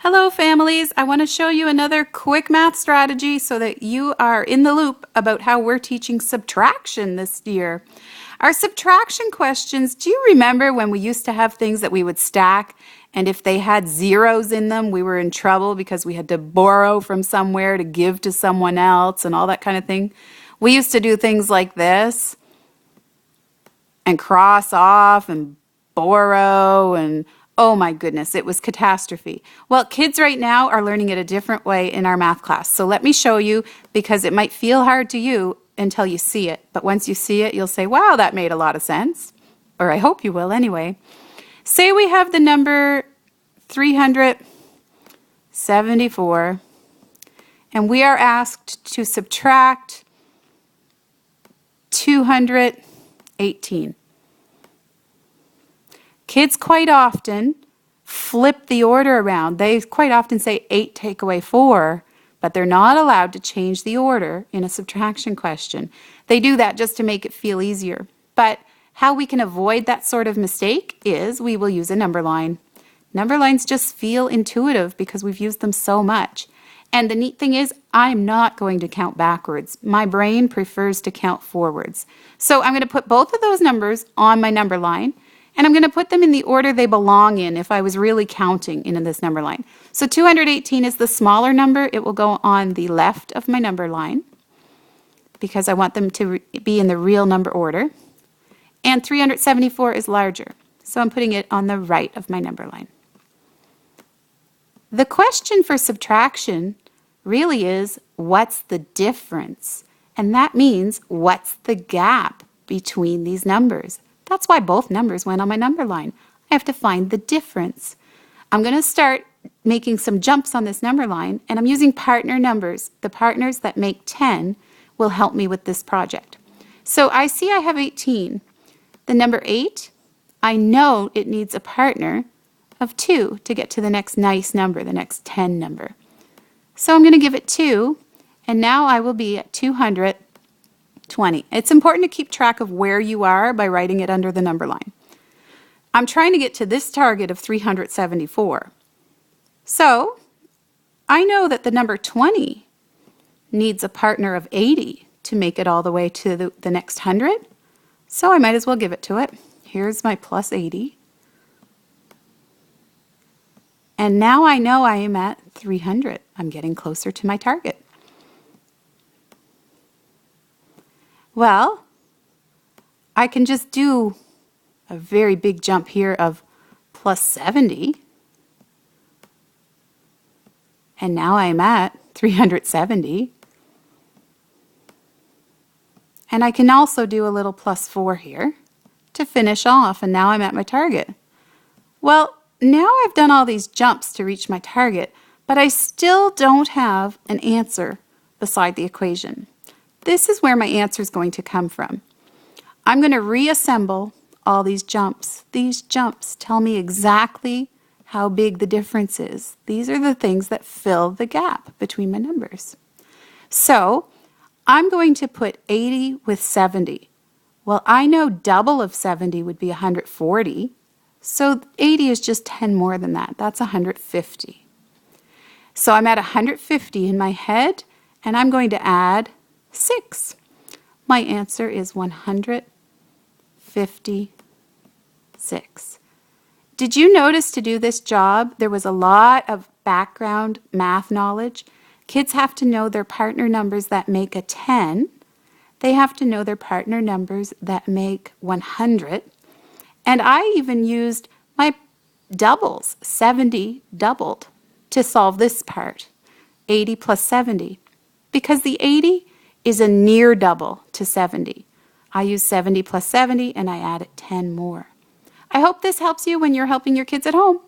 Hello, families. I want to show you another quick math strategy so that you are in the loop about how we're teaching subtraction this year. Our subtraction questions, do you remember when we used to have things that we would stack, and if they had zeros in them, we were in trouble because we had to borrow from somewhere to give to someone else and all that kind of thing? We used to do things like this and cross off and borrow and oh my goodness, it was catastrophe. Well, kids right now are learning it a different way in our math class. So let me show you because it might feel hard to you until you see it. But once you see it, you'll say, wow, that made a lot of sense. Or I hope you will anyway. Say we have the number 374 and we are asked to subtract 218. Kids quite often flip the order around. They quite often say 8 take away 4, but they're not allowed to change the order in a subtraction question. They do that just to make it feel easier. But how we can avoid that sort of mistake is we will use a number line. Number lines just feel intuitive because we've used them so much. And the neat thing is, I'm not going to count backwards. My brain prefers to count forwards. So I'm going to put both of those numbers on my number line. And I'm going to put them in the order they belong in if I was really counting in this number line. So 218 is the smaller number. It will go on the left of my number line because I want them to be in the real number order. And 374 is larger. So I'm putting it on the right of my number line. The question for subtraction really is, what's the difference? And that means, what's the gap between these numbers? That's why both numbers went on my number line. I have to find the difference. I'm going to start making some jumps on this number line, and I'm using partner numbers. The partners that make 10 will help me with this project. So I see I have 18. The number 8, I know it needs a partner of 2 to get to the next nice number, the next 10 number. So I'm going to give it 2, and now I will be at 220. It's important to keep track of where you are by writing it under the number line. I'm trying to get to this target of 374. So I know that the number 20 needs a partner of 80 to make it all the way to the next 100. So I might as well give it to it. Here's my plus 80. And now I know I am at 300. I'm getting closer to my target. Well, I can just do a very big jump here of plus 70. And now I'm at 370. And I can also do a little plus 4 here to finish off, and now I'm at my target. Well, now I've done all these jumps to reach my target, but I still don't have an answer beside the equation. This is where my answer is going to come from. I'm going to reassemble all these jumps. These jumps tell me exactly how big the difference is. These are the things that fill the gap between my numbers. So I'm going to put 80 with 70. Well, I know double of 70 would be 140. So 80 is just 10 more than that. That's 150. So I'm at 150 in my head, and I'm going to add 6. My answer is 156. Did you notice to do this job, there was a lot of background math knowledge? Kids have to know their partner numbers that make a 10. They have to know their partner numbers that make 100. And I even used my doubles, 70 doubled, to solve this part, 80 plus 70, because the 80 is a near double to 70. I use 70 plus 70 and I added 10 more. I hope this helps you when you're helping your kids at home.